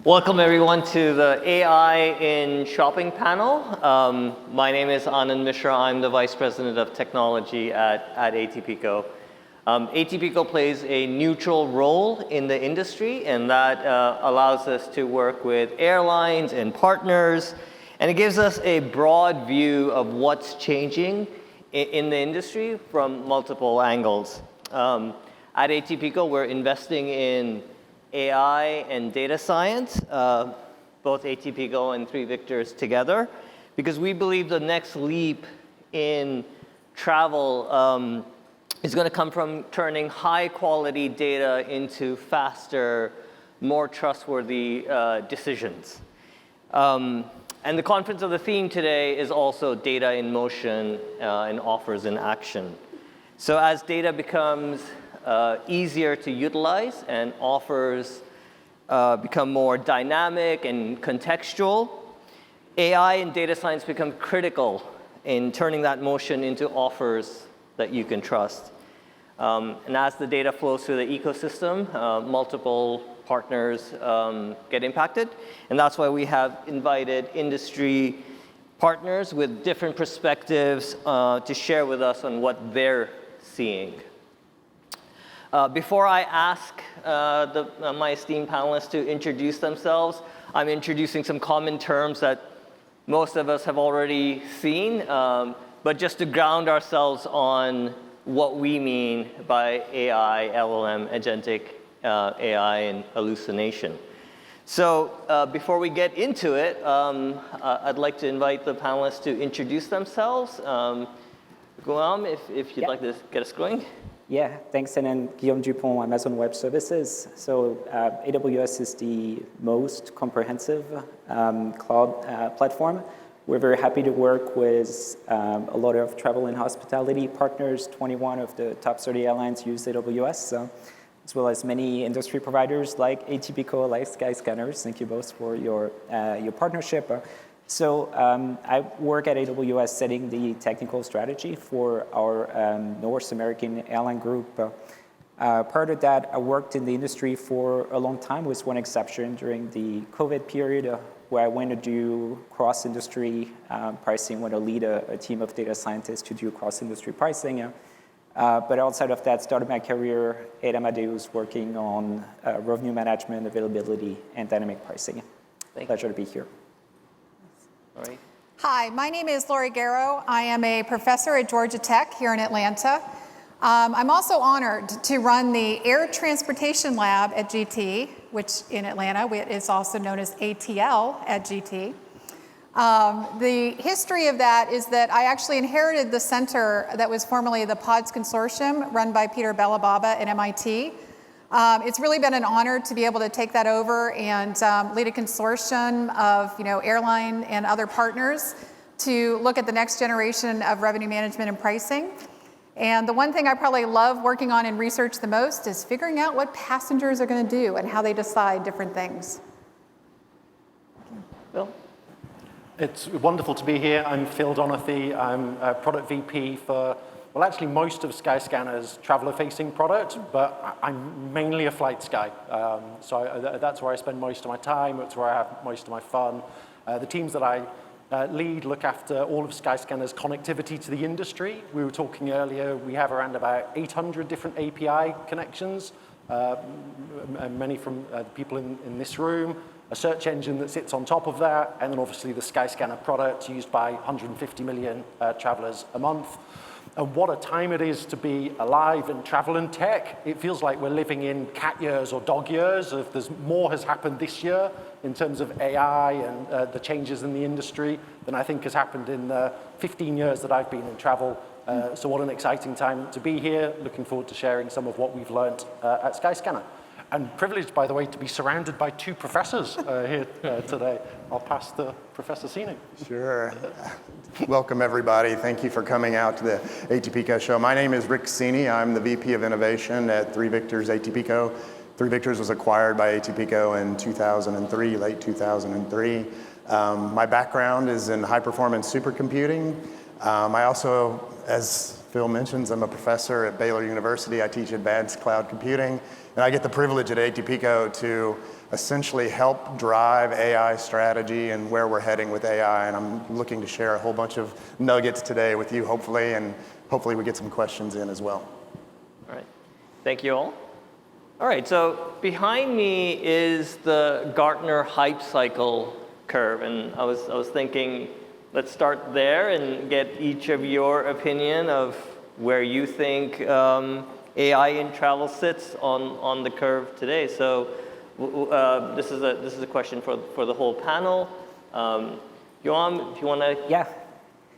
Welcome everyone to the AI in Shopping panel. My name is Anand Mishra. I'm the Vice President of Technology at ATPCO. ATPCO plays a neutral role in the industry, and that allows us to work with airlines and partners, and it gives us a broad view of what's changing in the industry from multiple angles. At ATPCO, we're investing in AI and data science, both ATPCO and 3 Victors together, because we believe the next leap in travel is going to come from turning high quality data into faster, more trustworthy decisions. And the conference of the theme today is also data in motion and offers in action. So as data becomes easier to utilize and offers become more dynamic and contextual, AI and data science become critical in turning that motion into offers that you can trust. And as the data flows through the ecosystem, multiple partners get impacted. And that's why we have invited industry partners with different perspectives to share with us on what they're seeing. Before I ask my esteemed panelists to introduce themselves, I'm introducing some common terms that most of us have already seen, but just to ground ourselves on what we mean by AI, LLM, agentic AI, and hallucination. So before we get into it, I'd like to invite the panelists to introduce themselves. Guillaume, if you'd like to get us going. Yeah, thanks, and then Guillaume Dupont, Amazon Web Services. So AWS is the most comprehensive cloud platform. We're very happy to work with a lot of travel and hospitality partners. 21 of the top 30 airlines use AWS, as well as many industry providers like ATPCO, like Skyscanner. Thank you both for your partnership. So I work at AWS setting the technical strategy for our North American airline group. Prior to that, I worked in the industry for a long time, with one exception during the COVID period, where I went to do cross-industry pricing, went to lead a team of data scientists to do cross-industry pricing. But outside of that, started my career at Amadeus working on revenue management, availability, and dynamic pricing. Pleasure to be here. All right. Hi, my name is Lori Garrow. I am a professor at Georgia Tech here in Atlanta. I'm also honored to run the Air Transportation Lab at GT, which in Atlanta is also known as ATL at GT. The history of that is that I actually inherited the center that was formerly the PODS Consortium, run by Peter Belababa at MIT. It's really been an honor to be able to take that over and lead a consortium of airline and other partners to look at the next generation of revenue management and pricing. And the one thing I probably love working on in research the most is figuring out what passengers are going to do and how they decide different things. Bill? It's wonderful to be here. I'm Phil Donathy. I'm a product VP for actually most of Skyscanner's traveler-facing product, but I'm mainly a flight guy. So that's where I spend most of my time. It's where I have most of my fun. The teams that I lead look after all of Skyscanner's connectivity to the industry. We were talking earlier, we have around about 800 different API connections, many from people in this room, a search engine that sits on top of that, and then obviously the Skyscanner product used by 150 million travelers a month. And what a time it is to be alive in travel and tech. It feels like we're living in cat years or dog years. If more has happened this year in terms of AI and the changes in the industry than I think has happened in the 15 years that I've been in travel. So what an exciting time to be here. Looking forward to sharing some of what we've learned at Skyscanner. And privileged, by the way, to be surrounded by 2 professors here today. I'll pass to Professor Sinek. Sure. Welcome, everybody. Thank you for coming out to the ATPCO show. My name is Rick Cini. I'm the VP of Innovation at 3 Victors ATPCO. 3 Victors was acquired by ATPCO in 2003, late 2003. My background is in high-performance supercomputing. I also, as Phil mentions, I'm a professor at Baylor University. I teach advanced cloud computing, and I get the privilege at ATPCO to essentially help drive AI strategy and where we're heading with AI, and I'm looking to share a whole bunch of nuggets today with you, hopefully, and hopefully we get some questions in as well. All right. Thank you all. All right, so behind me is the Gartner hype cycle curve, and I was thinking, let's start there and get each of your opinion of where you think AI in travel sits on the curve today. So this is a question for the whole panel. Johan, if you want to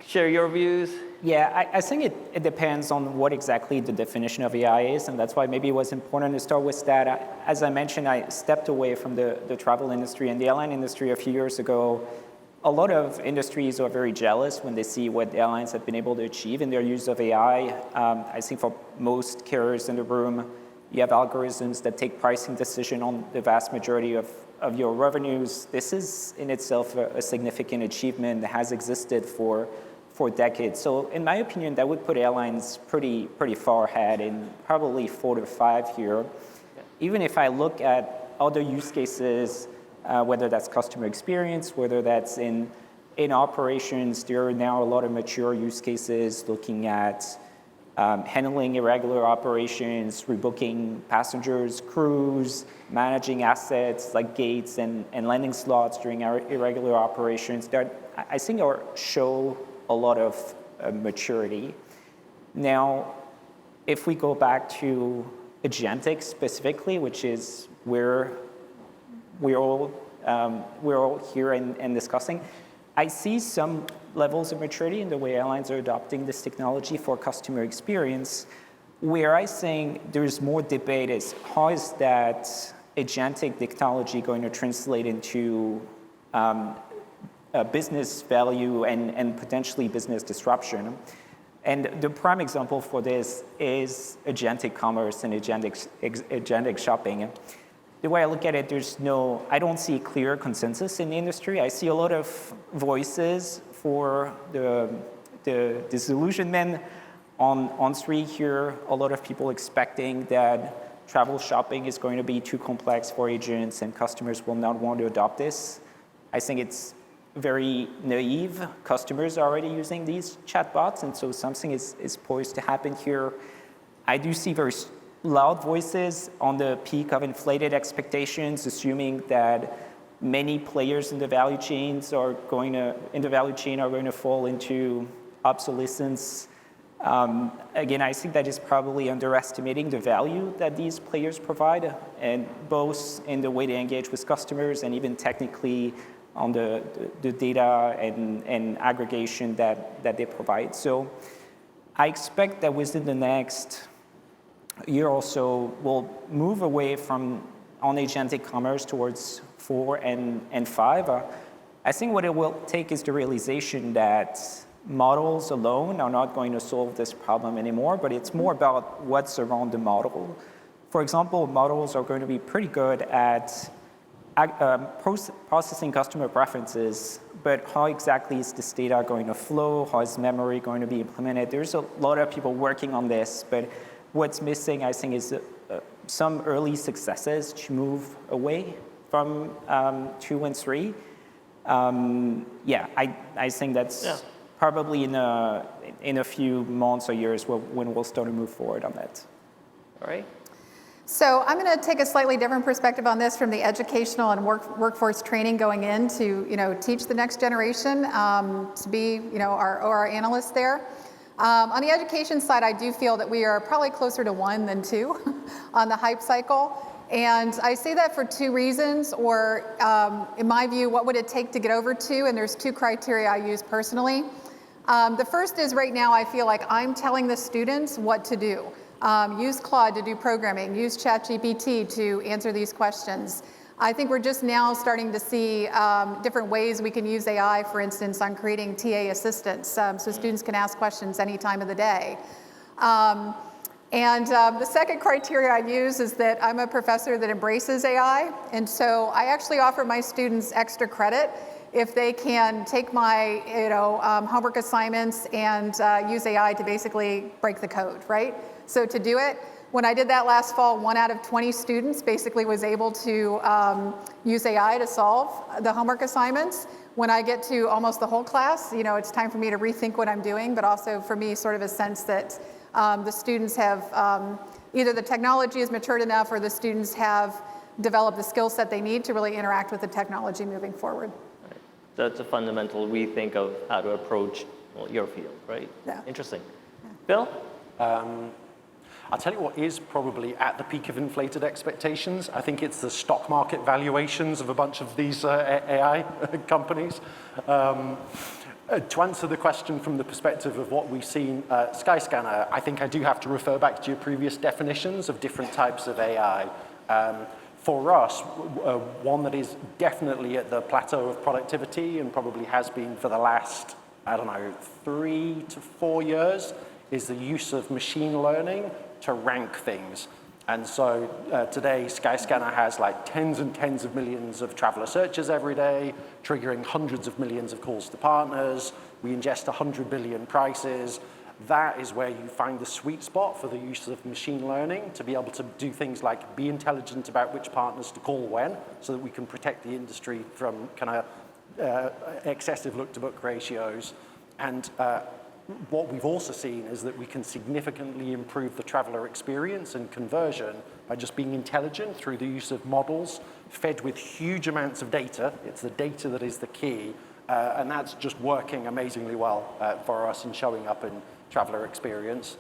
share your views. Yeah, I think it depends on what exactly the definition of AI is, and that's why maybe it was important to start with that. As I mentioned, I stepped away from the travel industry and the airline industry a few years ago. A lot of industries are very jealous when they see what airlines have been able to achieve in their use of AI. I think for most carriers in the room, you have algorithms that take pricing decision on the vast majority of your revenues. This is in itself a significant achievement that has existed for decades. So in my opinion, that would put airlines pretty far ahead in probably 4 to 5 here. Even if I look at other use cases, whether that's customer experience, whether that's in operations, there are now a lot of mature use cases looking at handling irregular operations, rebooking passengers, crews, managing assets like gates and landing slots during our irregular operations that I think show a lot of maturity. Now, if we go back to agentic specifically, which is where we're all here and discussing, I see some levels of maturity in the way airlines are adopting this technology for customer experience. Where I think there's more debate is how is that agentic technology going to translate into business value and potentially business disruption. And the prime example for this is agentic commerce and agentic shopping. The way I look at it, I don't see clear consensus in the industry. I see a lot of voices for the disillusionment on street here. A lot of people expecting that travel shopping is going to be too complex for agents and customers will not want to adopt this. I think it's very naive. Customers are already using these chatbots, and so something is poised to happen here. I do see very loud voices on the peak of inflated expectations, assuming that many players in the value chain are going to fall into obsolescence. Again, I think that is probably underestimating the value that these players provide, and both in the way they engage with customers and even technically on the data and aggregation that they provide. So I expect that within the next year or so, we'll move away from on agentic commerce towards 4 and 5. I think what it will take is the realization that models alone are not going to solve this problem anymore, but it's more about what's around the model. For example, models are going to be pretty good at processing customer preferences, but how exactly is this data going to flow? How is memory going to be implemented? There's a lot of people working on this, but what's missing, I think, is some early successes to move away from 2 and 3. I think that's probably in a few months or years when we'll start to move forward on that. All right. So I'm going to take a slightly different perspective on this from the educational and workforce training going in to teach the next generation to be our analysts there. On the education side, I do feel that we are probably closer to 1 than 2 on the hype cycle. And I say that for 2 reasons, or in my view, what would it take to get over 2? And there's 2 criteria I use personally. The first is right now I feel like I'm telling the students what to do. Use Claude to do programming, use ChatGPT to answer these questions. I think we're just now starting to see different ways we can use AI, for instance, on creating TA assistants, so students can ask questions any time of the day. The second criteria I use is that I'm a professor that embraces AI, and so I actually offer my students extra credit if they can take my homework assignments and use AI to basically break the code, right? So to do it, when I did that last fall, 1 out of 20 students basically was able to use AI to solve the homework assignments. When I get to almost the whole class, it's time for me to rethink what I'm doing, but also for me sort of a sense that the students have, either the technology is matured enough or the students have developed the skill set they need to really interact with the technology moving forward. Right. That's a fundamental rethink of how to approach your field, right? Yeah. Interesting. Bill? I'll tell you what is probably at the peak of inflated expectations. I think it's the stock market valuations of a bunch of these AI companies. To answer the question from the perspective of what we've seen at Skyscanner, I think I do have to refer back to your previous definitions of different types of AI. For us, one that is definitely at the plateau of productivity and probably has been for the last, 3 to 4 years, is the use of machine learning to rank things. And so today, Skyscanner has like tens and tens of millions of traveler searches every day, triggering hundreds of millions of calls to partners. We ingest 100 billion prices. That is where you find the sweet spot for the use of machine learning to be able to do things like be intelligent about which partners to call when, so that we can protect the industry from kind of excessive look-to-book ratios. And what we've also seen is that we can significantly improve the traveler experience and conversion by just being intelligent through the use of models fed with huge amounts of data. It's the data that is the key, and that's just working amazingly well for us in showing up in traveler experience.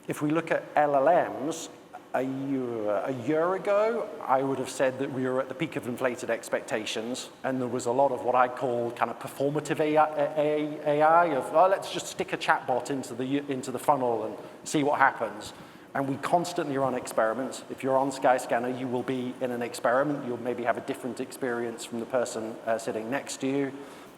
If we look at LLMs, a year ago, I would have said that we were at the peak of inflated expectations, and there was a lot of what I call kind of performative AI of, let's just stick a chatbot into the funnel and see what happens. And we constantly run experiments. If you're on Skyscanner, you will be in an experiment. You'll maybe have a different experience from the person sitting next to you.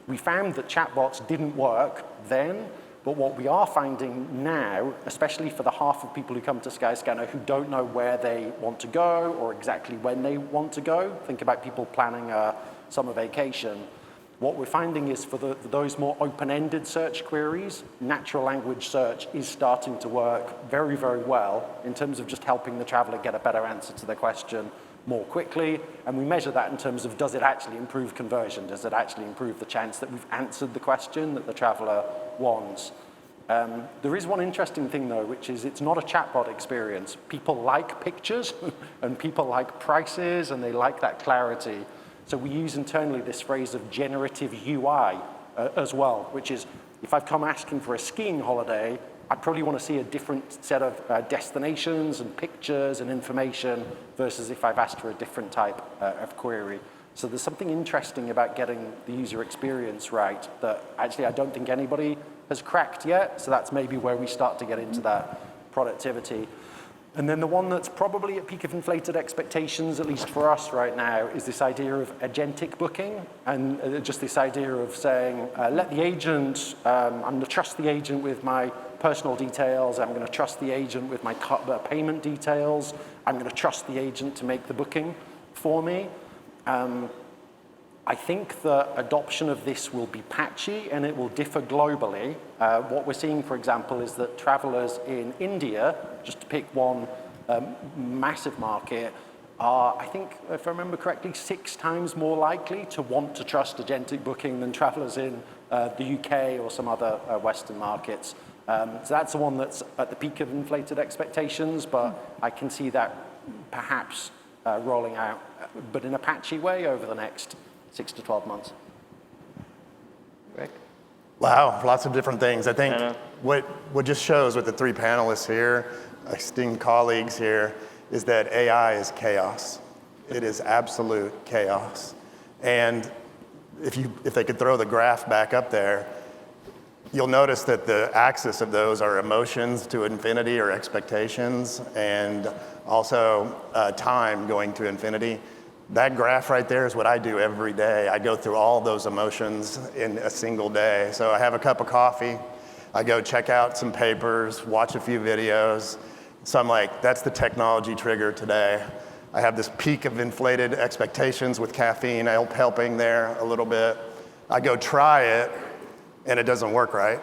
We found that chatbots didn't work then, but what we are finding now, especially for the half of people who come to Skyscanner who don't know where they want to go or exactly when they want to go, think about people planning a summer vacation, what we're finding is for those more open-ended search queries, natural language search is starting to work very, very well in terms of just helping the traveler get a better answer to their question more quickly. And we measure that in terms of, does it actually improve conversion? Does it actually improve the chance that we've answered the question that the traveler wants? There is one interesting thing, though, which is it's not a chatbot experience. People like pictures, and people like prices, and they like that clarity. So we use internally this phrase of generative UI as well, which is, if I've come asking for a skiing holiday, I probably want to see a different set of destinations and pictures and information versus if I've asked for a different type of query. So there's something interesting about getting the user experience right that actually I don't think anybody has cracked yet. So that's maybe where we start to get into that productivity. And then the one that's probably at peak of inflated expectations, at least for us right now, is this idea of agentic booking, and just this idea of saying, let the agent, I'm going to trust the agent with my personal details, I'm going to trust the agent with my payment details, I'm going to trust the agent to make the booking for me. I think the adoption of this will be patchy and it will differ globally. What we're seeing, for example, is that travelers in India, just to pick one massive market, are, I think, if I remember correctly, 6 times more likely to want to trust agentic booking than travelers in the UK or some other Western markets. So that's the one that's at the peak of inflated expectations, but I can see that perhaps rolling out, but in a patchy way over the next 6 to 12 months. Rick? Wow, lots of different things. I think what just shows with the 3 panelists here, esteemed colleagues here, is that AI is chaos. It is absolute chaos. And if they could throw the graph back up there, you'll notice that the axis of those are emotions to infinity or expectations, and also time going to infinity. That graph right there is what I do every day. I go through all those emotions in a single day. So I have a cup of coffee, I go check out some papers, watch a few videos. So I'm like, that's the technology trigger today. I have this peak of inflated expectations with caffeine helping there a little bit. I go try it, and it doesn't work right.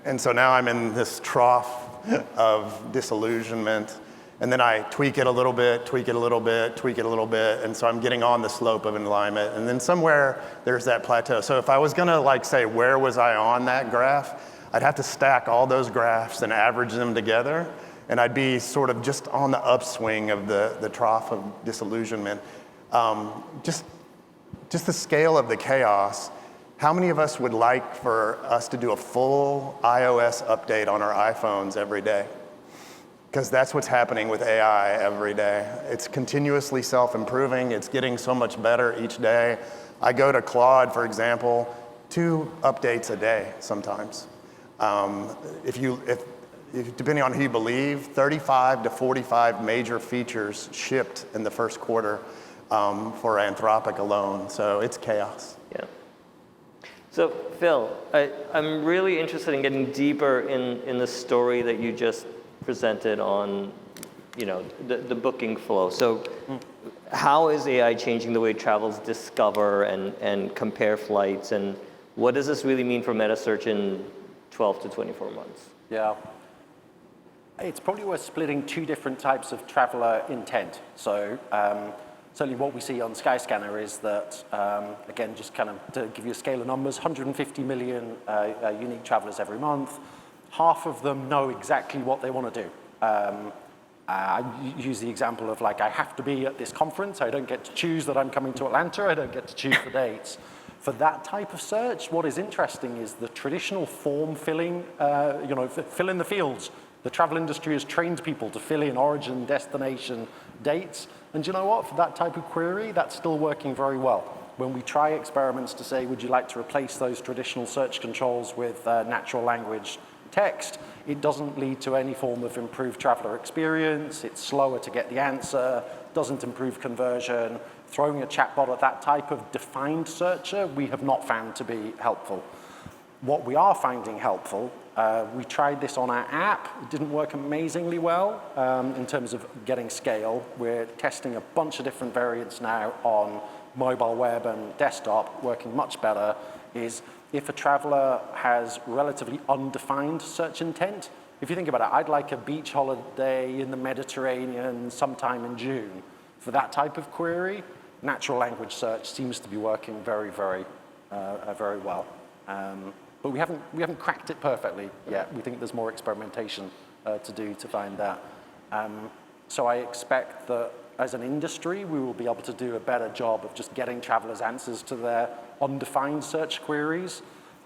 And so now I'm in this trough of disillusionment. And then I tweak it a little bit, tweak it a little bit, tweak it a little bit. And so I'm getting on the slope of alignment. And then somewhere there's that plateau. So if I was gonna like say, where was I on that graph? I'd have to stack all those graphs and average them together. And I'd be sort of just on the upswing of the trough of disillusionment. Just the scale of the chaos. How many of us would like for us to do a full iOS update on our iPhones every day? Because that's what's happening with AI every day. It's continuously self-improving. It's getting so much better each day. I go to Claude, for example, 2 updates a day sometimes. Depending on who you believe, 35 to 45 major features shipped in the first quarter for Anthropic alone. So it's chaos. Yeah. So Phil, I'm really interested in getting deeper in the story that you just presented on, the booking flow. So how is AI changing the way travelers discover and compare flights, and what does this really mean for meta search in 12 to 24 months? Yeah. It's probably worth splitting 2 different types of traveler intent. So certainly what we see on Skyscanner is that, again, just kind of to give you a scale of numbers, 150 million unique travelers every month. Half of them know exactly what they want to do. I use the example of like, I have to be at this conference. I don't get to choose that I'm coming to Atlanta. I don't get to choose the dates. For that type of search, what is interesting is the traditional form filling, fill in the fields. The travel industry has trained people to fill in origin, destination, dates. And you know what? For that type of query, that's still working very well. When we try experiments to say, would you like to replace those traditional search controls with natural language text, it doesn't lead to any form of improved traveler experience. It's slower to get the answer, doesn't improve conversion. Throwing a chatbot at that type of defined searcher, we have not found to be helpful. What we are finding helpful, we tried this on our app. It didn't work amazingly well in terms of getting scale. We're testing a bunch of different variants now on mobile web and desktop, working much better, is if a traveler has relatively undefined search intent. If you think about it, I'd like a beach holiday in the Mediterranean sometime in June. For that type of query, natural language search seems to be working very, very, very well. But we haven't cracked it perfectly yet. We think there's more experimentation to do to find that. So I expect that as an industry, we will be able to do a better job of just getting travelers answers to their undefined search queries.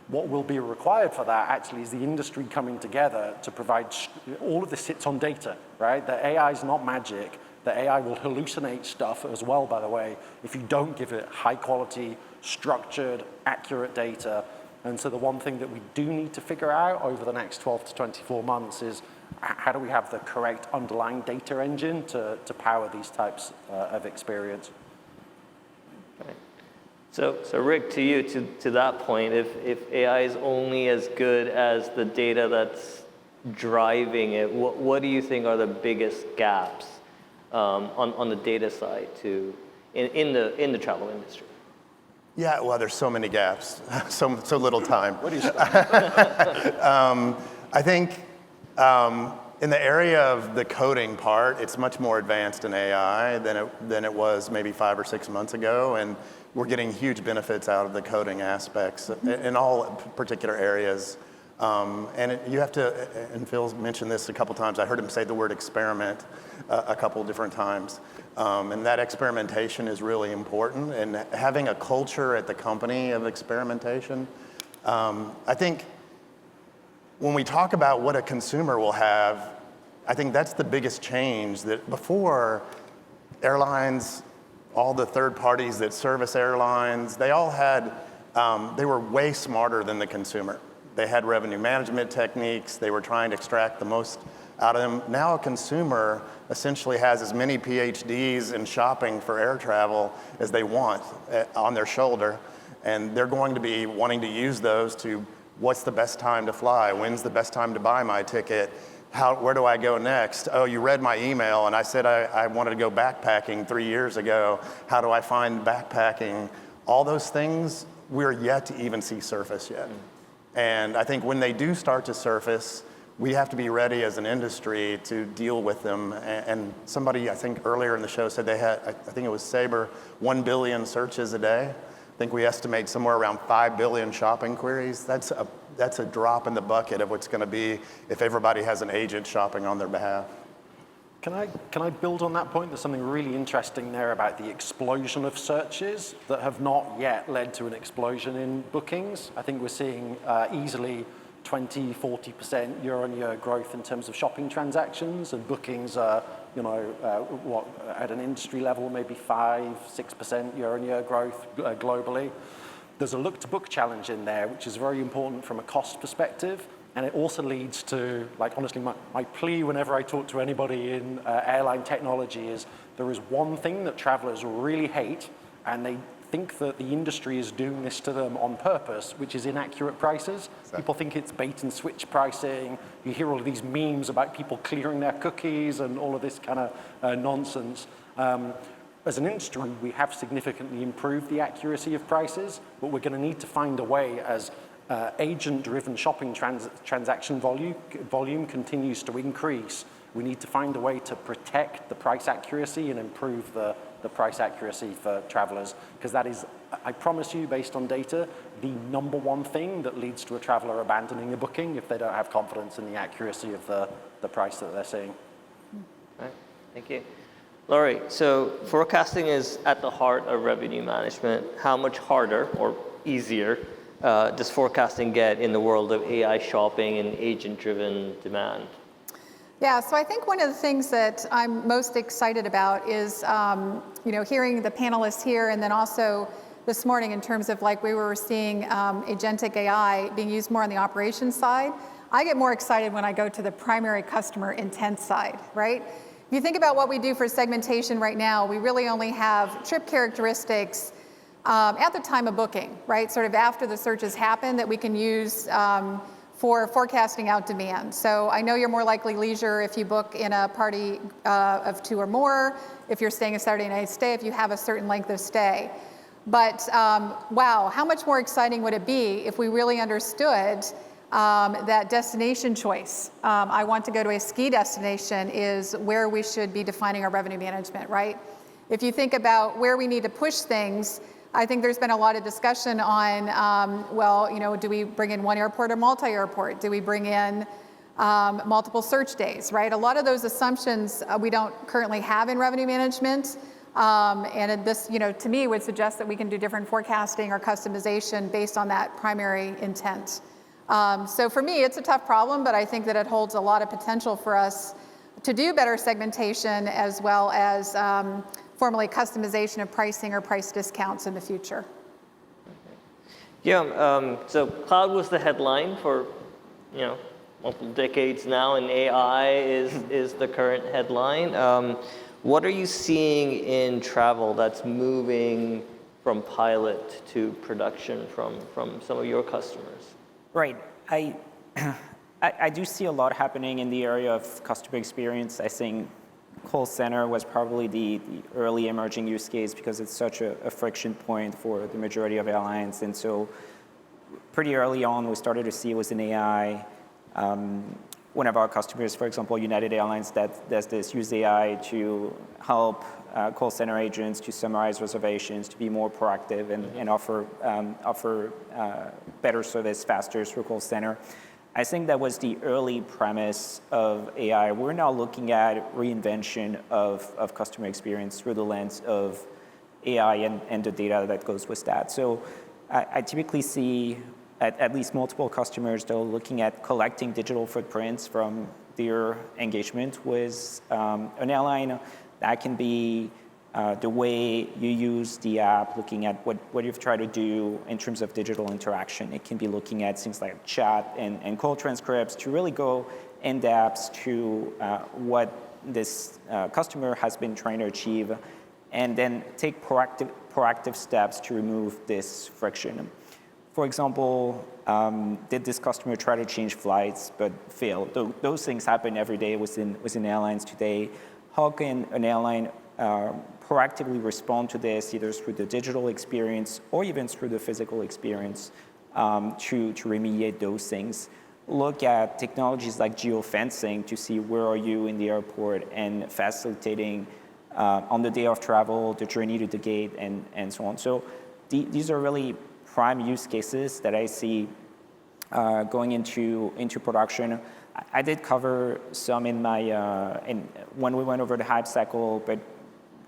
What will be required for that actually is the industry coming together to provide, all of this sits on data, right? The AI is not magic. The AI will hallucinate stuff as well, by the way, if you don't give it high quality, structured, accurate data. And so the one thing that we do need to figure out over the next 12 to 24 months is how do we have the correct underlying data engine to power these types of experience. Right. So Rick, to you, to that point, if AI is only as good as the data that's driving it, what do you think are the biggest gaps on the data side in the travel industry? Yeah, well, there's so many gaps, so little time. What do you say? I think in the area of the coding part, it's much more advanced in AI than it was maybe 5 or 6 months ago, and we're getting huge benefits out of the coding aspects in all particular areas. You have to, and Phil mentioned this a couple times, I heard him say the word experiment a couple different times. And that experimentation is really important, and having a culture at the company of experimentation. I think when we talk about what a consumer will have, I think that's the biggest change. That before, airlines, all the third parties that service airlines, they all had, they were way smarter than the consumer. They had revenue management techniques. They were trying to extract the most out of them. Now a consumer essentially has as many PhDs in shopping for air travel as they want on their shoulder. And they're going to be wanting to use those to what's the best time to fly? When's the best time to buy my ticket? Where do I go next? Oh, you read my email and I said I wanted to go backpacking 3 years ago. How do I find backpacking? All those things we're yet to even see surface yet. And I think when they do start to surface, we have to be ready as an industry to deal with them. And somebody, I think earlier in the show said they had, I think it was Sabre, 1 billion searches a day. I think we estimate somewhere around 5 billion shopping queries. That's a drop in the bucket of what's going to be if everybody has an agent shopping on their behalf. Can I build on that point? There's something really interesting there about the explosion of searches that have not yet led to an explosion in bookings. I think we're seeing easily 20, 40% year-on-year growth in terms of shopping transactions, and bookings are, at an industry level, maybe 5, 6% year-on-year growth globally. There's a look-to-book challenge in there, which is very important from a cost perspective. And it also leads to, honestly, my plea whenever I talk to anybody in airline technology is there is one thing that travelers really hate, and they think that the industry is doing this to them on purpose, which is inaccurate prices. Exactly. People think it's bait and switch pricing. You hear all of these memes about people clearing their cookies and all of this kind of nonsense. As an industry, we have significantly improved the accuracy of prices, but we're going to need to find a way as agent-driven shopping transaction volume continues to increase. We need to find a way to protect the price accuracy and improve the price accuracy for travelers, because that is, I promise you, based on data, the number one thing that leads to a traveler abandoning a booking if they don't have confidence in the accuracy of the price that they're seeing. All right, thank you. Laurie, so forecasting is at the heart of revenue management. How much harder or easier does forecasting get in the world of AI shopping and agent-driven demand? Yeah, so I think one of the things that I'm most excited about is, hearing the panelists here, and then also this morning in terms of we were seeing agentic AI being used more on the operations side. I get more excited when I go to the primary customer intent side, right? If you think about what we do for segmentation right now, we really only have trip characteristics at the time of booking, right? Sort of after the searches happen that we can use for forecasting out demand. So I know you're more likely leisure if you book in a party of 2 or more, if you're staying a Saturday night stay, if you have a certain length of stay. But wow, how much more exciting would it be if we really understood that destination choice? I want to go to a ski destination is where we should be defining our revenue management, right? If you think about where we need to push things, I think there's been a lot of discussion on, do we bring in one airport or multi-airport? Do we bring in multiple search days, right? A lot of those assumptions we don't currently have in revenue management. And this, to me, would suggest that we can do different forecasting or customization based on that primary intent. So for me, it's a tough problem, but I think that it holds a lot of potential for us to do better segmentation as well as formally customization of pricing or price discounts in the future. Yeah, so cloud was the headline for, multiple decades now, and AI is the current headline. What are you seeing in travel that's moving from pilot to production from some of your customers? Right. I do see a lot happening in the area of customer experience. I think call center was probably the early emerging use case because it's such a friction point for the majority of airlines. And so pretty early on, we started to see it was an AI. One of our customers, for example, United Airlines, that does this, use AI to help call center agents to summarize reservations, to be more proactive and offer better service faster through call center. I think that was the early premise of AI. We're now looking at reinvention of customer experience through the lens of AI and the data that goes with that. So I typically see at least multiple customers that are looking at collecting digital footprints from their engagement with an airline. That can be the way you use the app, looking at what you've tried to do in terms of digital interaction. It can be looking at things like chat and call transcripts to really go in depth to what this customer has been trying to achieve, and then take proactive steps to remove this friction. For example, did this customer try to change flights but fail? Those things happen every day within airlines today. How can an airline proactively respond to this either through the digital experience or even through the physical experience to remediate those things. Look at technologies like geofencing to see where are you in the airport and facilitating on the day of travel, the journey to the gate, and so on. So these are really prime use cases that I see going into production. I did cover some in my when we went over the hype cycle, but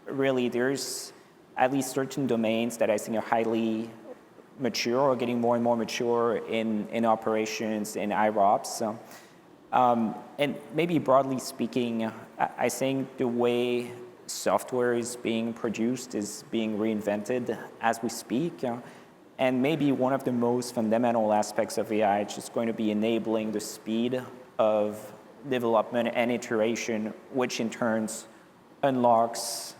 really there's at least certain domains that I think are highly mature or getting more and more mature in operations, in IROPS. So, and maybe broadly speaking, I think the way software is being produced is being reinvented as we speak. And maybe one of the most fundamental aspects of AI is just going to be enabling the speed of development and iteration, which in turn unlocks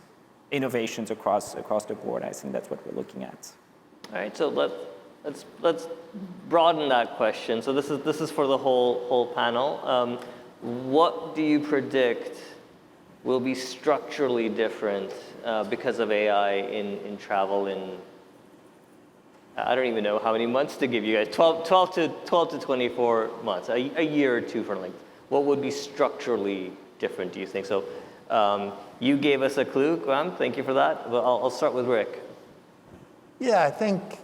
innovations across the board. I think that's what we're looking at. All right, so let's broaden that question. So this is for the whole panel. What do you predict will be structurally different because of AI in travel in, I don't even know how many months to give you guys, 12 to 24 months, a year or two for length. What would be structurally different, do you think? So you gave us a clue, Graham, thank you for that. But I'll start with Rick. Yeah, I think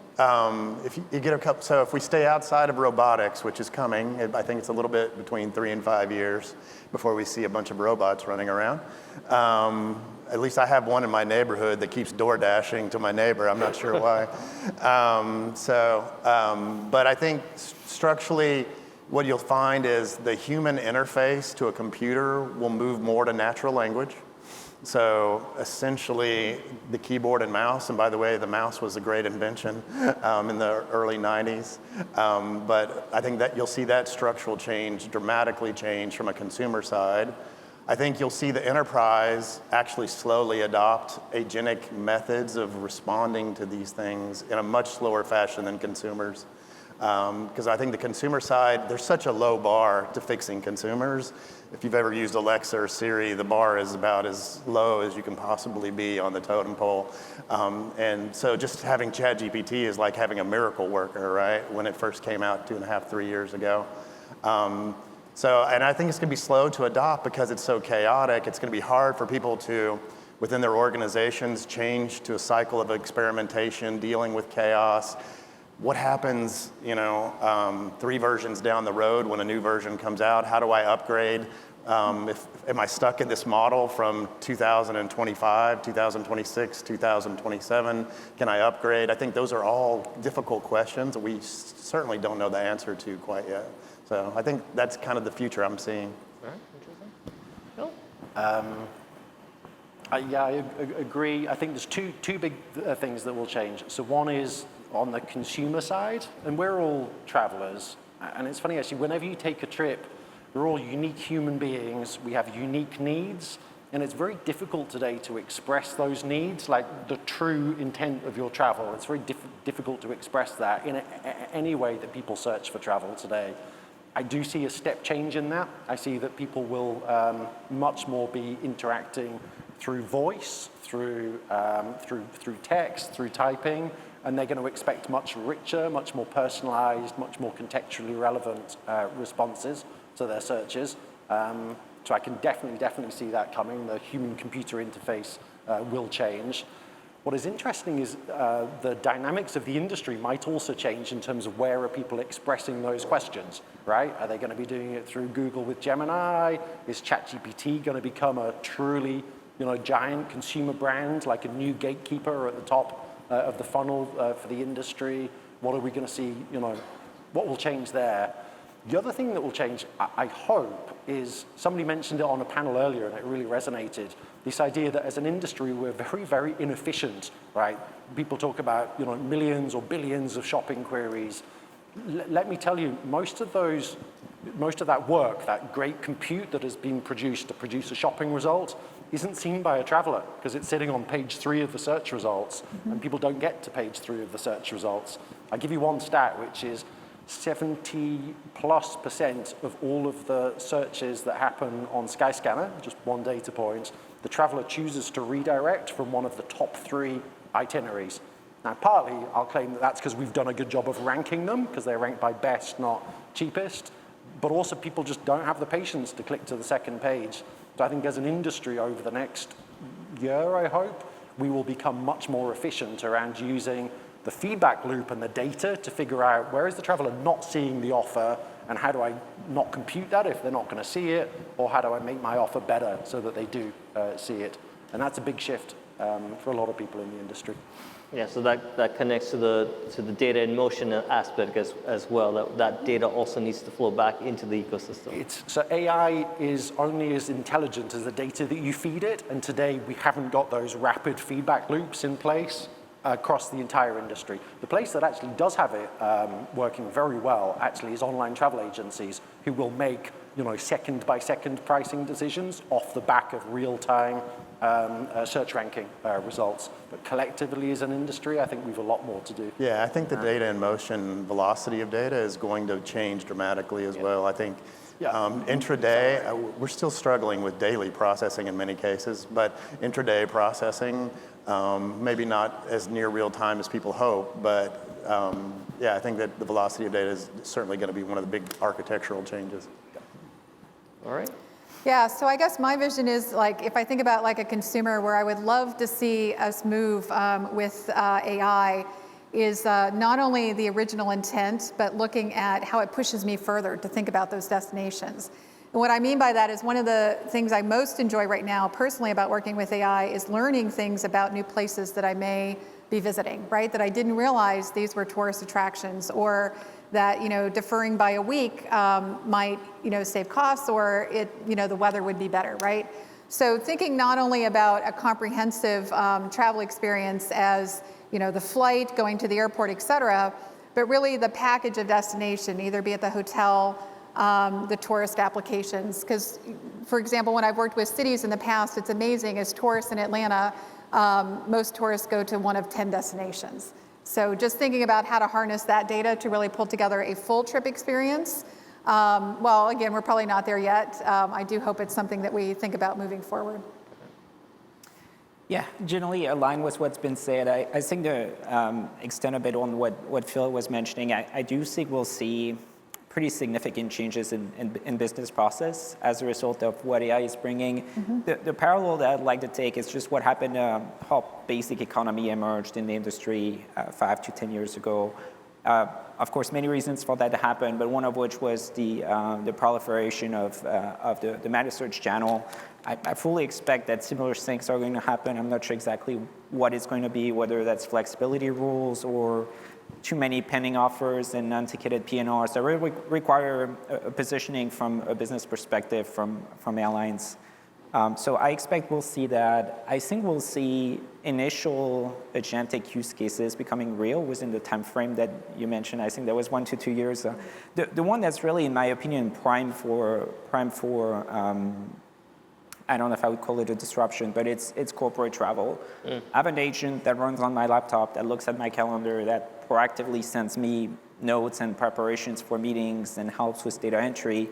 if you get a couple, so if we stay outside of robotics, which is coming, I think it's a little bit between 3 and 5 years before we see a bunch of robots running around. At least I have one in my neighborhood that keeps door dashing to my neighbor. I'm not sure why. But I think structurally, what you'll find is the human interface to a computer will move more to natural language. So essentially, the keyboard and mouse, and by the way, the mouse was a great invention in the early 90s. But I think that you'll see that structural change dramatically change from a consumer side. I think you'll see the enterprise actually slowly adopt agentic methods of responding to these things in a much slower fashion than consumers. Because I think the consumer side, there's such a low bar to fixing consumers. If you've ever used Alexa or Siri, the bar is about as low as you can possibly be on the totem pole. And so just having ChatGPT is like having a miracle worker, right? When it first came out 2.5, 3 years ago. And I think it's gonna be slow to adopt because it's so chaotic. It's gonna be hard for people to, within their organizations, change to a cycle of experimentation, dealing with chaos. What happens, 3 versions down the road when a new version comes out? How do I upgrade? Am I stuck in this model from 2025, 2026, 2027? Can I upgrade? I think those are all difficult questions that we certainly don't know the answer to quite yet. So I think that's kind of the future I'm seeing. All right, interesting. Phil? Yeah, I agree. I think there's two big things that will change. So one is on the consumer side, and we're all travelers. And it's funny, actually, whenever you take a trip, we're all unique human beings. We have unique needs. And it's very difficult today to express those needs, like the true intent of your travel. It's very difficult to express that in any way that people search for travel today. I do see a step change in that. I see that people will much more be interacting through voice, through text, through typing, and they're going to expect much richer, much more personalized, much more contextually relevant responses to their searches. So I can definitely see that coming. The human-computer interface will change. What is interesting is the dynamics of the industry might also change in terms of where are people expressing those questions, right? Are they going to be doing it through Google with Gemini? Is ChatGPT going to become a truly, giant consumer brand, like a new gatekeeper at the top of the funnel for the industry? What are we going to see? What will change there? The other thing that will change, I hope, is somebody mentioned it on a panel earlier, and it really resonated. This idea that as an industry, we're very, very inefficient, right? People talk about, millions or billions of shopping queries. Let me tell you, most of that work, that great compute that has been produced to produce a shopping result, isn't seen by a traveler because it's sitting on page 3 of the search results, and people don't get to page 3 of the search results. I'll give you one stat, which is 70+% of all of the searches that happen on Skyscanner, just one data point, the traveler chooses to redirect from one of the top 3 itineraries. Now, partly, I'll claim that that's because we've done a good job of ranking them, because they're ranked by best, not cheapest. But also, people just don't have the patience to click to the second page. So I think as an industry over the next year, I hope, we will become much more efficient around using the feedback loop and the data to figure out where is the traveler not seeing the offer, and how do I not compute that if they're not going to see it, or how do I make my offer better so that they do see it. And that's a big shift for a lot of people in the industry. Yeah, so that connects to the data in motion aspect as well. That data also needs to flow back into the ecosystem. So AI is only as intelligent as the data that you feed it, and today we haven't got those rapid feedback loops in place across the entire industry. The place that actually does have it working very well actually is online travel agencies, who will make second by second pricing decisions off the back of real-time search ranking results. But collectively as an industry, I think we've a lot more to do. Yeah, I think the data in motion velocity of data is going to change dramatically as well. I think intraday, we're still struggling with daily processing in many cases, but intraday processing, maybe not as near real time as people hope, but I think that the velocity of data is certainly going to be one of the big architectural changes. All right. Yeah, so I guess my vision is, like, if I think about like a consumer, where I would love to see us move with AI is not only the original intent, but looking at how it pushes me further to think about those destinations. And what I mean by that is one of the things I most enjoy right now personally about working with AI is learning things about new places that I may be visiting, right? That I didn't realize these were tourist attractions, or that deferring by a week might save costs, or the weather would be better, right? So thinking not only about a comprehensive travel experience as the flight, going to the airport, et cetera, but really the package of destination, either be it the hotel, the tourist applications. Because, for example, when I've worked with cities in the past, it's amazing, as tourists in Atlanta, most tourists go to one of 10 destinations. So just thinking about how to harness that data to really pull together a full trip experience. Well, again, we're probably not there yet. I do hope it's something that we think about moving forward. Yeah, generally aligned with what's been said. I think to extend a bit on what Phil was mentioning, I do think we'll see pretty significant changes in business process as a result of what AI is bringing. Mm-hmm. The parallel that I'd like to take is just what happened, how basic economy emerged in the industry 5 to 10 years ago. Of course, many reasons for that to happen, but one of which was the proliferation of the managed search channel. I fully expect that similar things are going to happen. I'm not sure exactly what it's going to be, whether that's flexibility rules or too many pending offers and unticketed PNRs that really require a positioning from a business perspective from airlines. So I expect we'll see that. I think we'll see initial agentic use cases becoming real within the time frame that you mentioned. I think that was 1 to 2 years. The one that's really, in my opinion, prime for I don't know if I would call it a disruption, but it's corporate travel. I have an agent that runs on my laptop, that looks at my calendar, that proactively sends me notes and preparations for meetings and helps with data entry.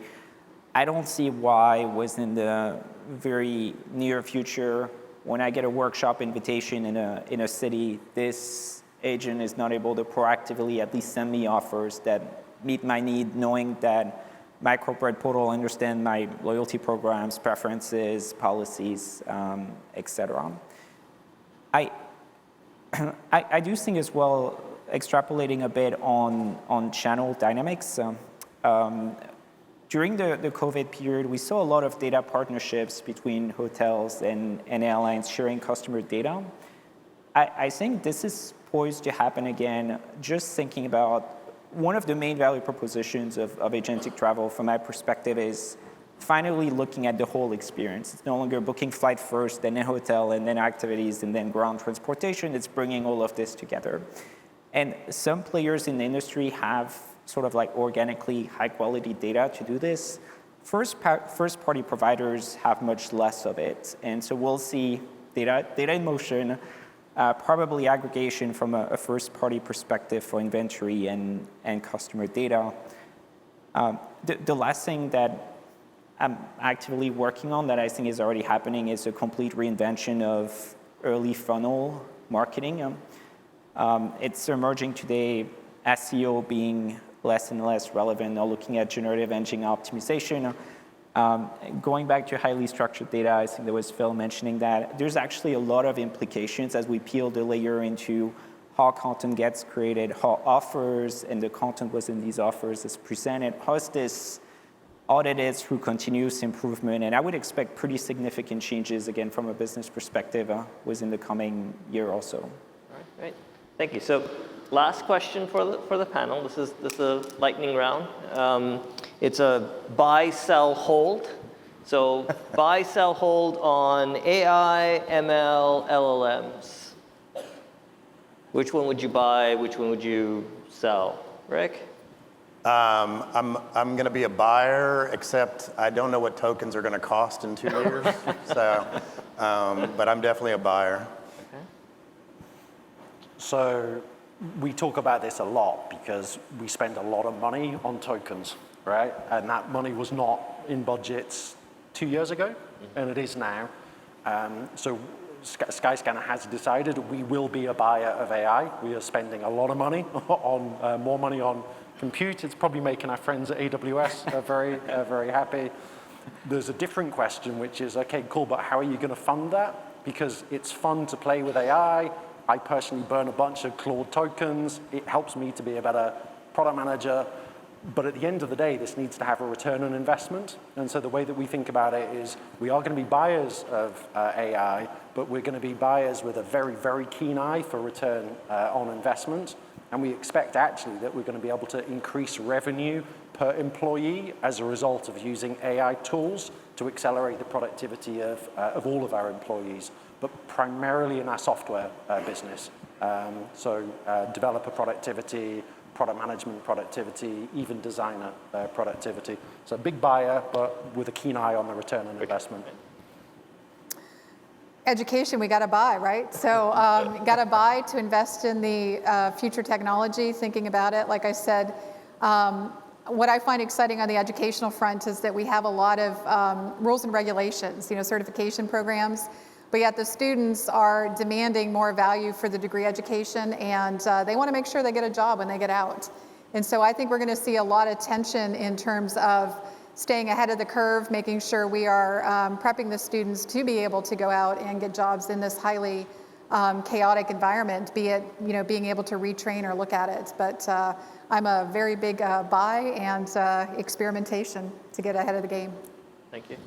I don't see why within the very near future, when I get a workshop invitation in a city, this agent is not able to proactively at least send me offers that meet my need, knowing that my corporate portal understands my loyalty programs, preferences, policies, et cetera. I do think as well, extrapolating a bit on channel dynamics, during the COVID period, we saw a lot of data partnerships between hotels and airlines sharing customer data. I think this is poised to happen again, just thinking about one of the main value propositions of agentic travel, from my perspective, is finally looking at the whole experience. It's no longer booking flight first, then a hotel, and then activities, and then ground transportation. It's bringing all of this together. And some players in the industry have sort of like organically high-quality data to do this. First-party providers have much less of it. And so we'll see data in motion, probably aggregation from a first-party perspective for inventory and customer data. The last thing that I'm actively working on that I think is already happening is a complete reinvention of early funnel marketing. It's emerging today, SEO being less and less relevant, or looking at generative engine optimization. Going back to highly structured data, I think there was Phil mentioning that there's actually a lot of implications as we peel the layer into how content gets created, how offers and the content within these offers is presented, how is this audited through continuous improvement, and I would expect pretty significant changes, again, from a business perspective within the coming year or so. All right, great. Thank you. So last question for the panel. This is a lightning round. It's a buy, sell, hold. So buy, sell, hold on AI, ML, LLMs. Which one would you buy? Which one would you sell? Rick? I'm going to be a buyer, except I don't know what tokens are going to cost in 2 years. So, but I'm definitely a buyer. Okay. So we talk about this a lot because we spend a lot of money on tokens, right? And that money was not in budgets 2 years ago, and it is now. So Skyscanner has decided we will be a buyer of AI. We are spending a lot of money on more money on compute. It's probably making our friends at AWS very happy. There's a different question, which is, okay, cool, but how are you going to fund that? Because it's fun to play with AI. I personally burn a bunch of Claude tokens. It helps me to be a better product manager. But at the end of the day, this needs to have a return on investment. And so the way that we think about it is we are going to be buyers of AI, but we're going to be buyers with a very, very keen eye for return on investment. And we expect actually that we're going to be able to increase revenue per employee as a result of using AI tools to accelerate the productivity of all of our employees, but primarily in our software business. So developer productivity, product management productivity, even designer productivity. So big buyer, but with a keen eye on the return on investment. Education, we got to buy, right? So got to buy to invest in the future technology, thinking about it. Like I said, what I find exciting on the educational front is that we have a lot of rules and regulations, certification programs, but yet the students are demanding more value for the degree education, and they want to make sure they get a job when they get out. And so I think we're going to see a lot of tension in terms of staying ahead of the curve, making sure we are prepping the students to be able to go out and get jobs in this highly chaotic environment, be it being able to retrain or look at it. But I'm a very big buy and experimentation to get ahead of the game. Thank you.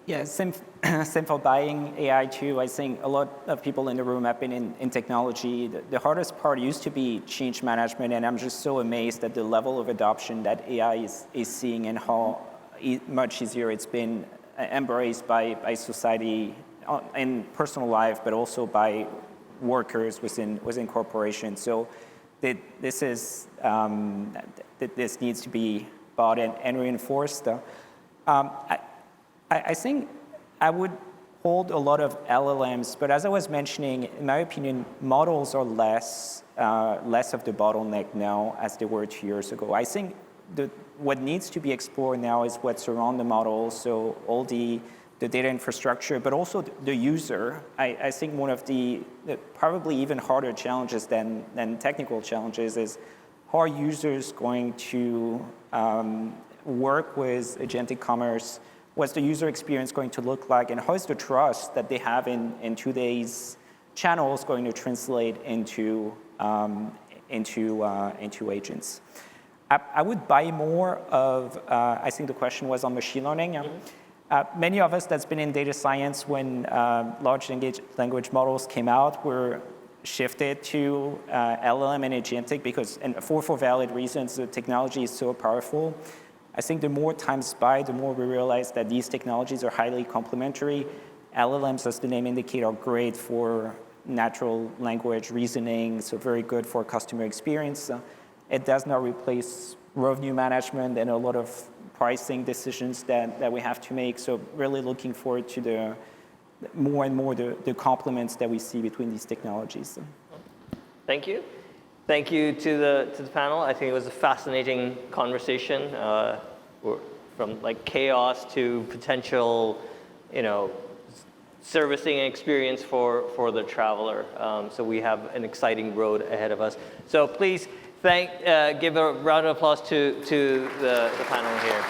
Yeah, same for buying AI too. I think a lot of people in the room have been in technology. The hardest part used to be change management, and I'm just so amazed at the level of adoption that AI is seeing and how much easier it's been embraced by society in personal life, but also by workers within corporations. So this needs to be bought and reinforced. I think I would hold a lot of LLMs, but as I was mentioning, in my opinion, models are less of the bottleneck now as they were 2 years ago. I think what needs to be explored now is what's around the models, so all the data infrastructure, but also the user. I think one of the probably even harder challenges than technical challenges is how are users going to work with agentic commerce? What's the user experience going to look like, and how is the trust that they have in today's channels going to translate into agents? I would buy more of. I think the question was on machine learning. Many of us that's been in data science when large language models came out were shifted to LLM and agentic because, and for valid reasons, the technology is so powerful. I think the more time by, the more we realize that these technologies are highly complementary. LLMs, as the name indicates, are great for natural language reasoning, so very good for customer experience. It does not replace revenue management and a lot of pricing decisions that we have to make. So really looking forward to the more and more the complements that we see between these technologies. Thank you. Thank you to the panel. I think it was a fascinating conversation. We're from like chaos to potential, servicing experience for the traveler. So we have an exciting road ahead of us. So please give a round of applause to the panel here.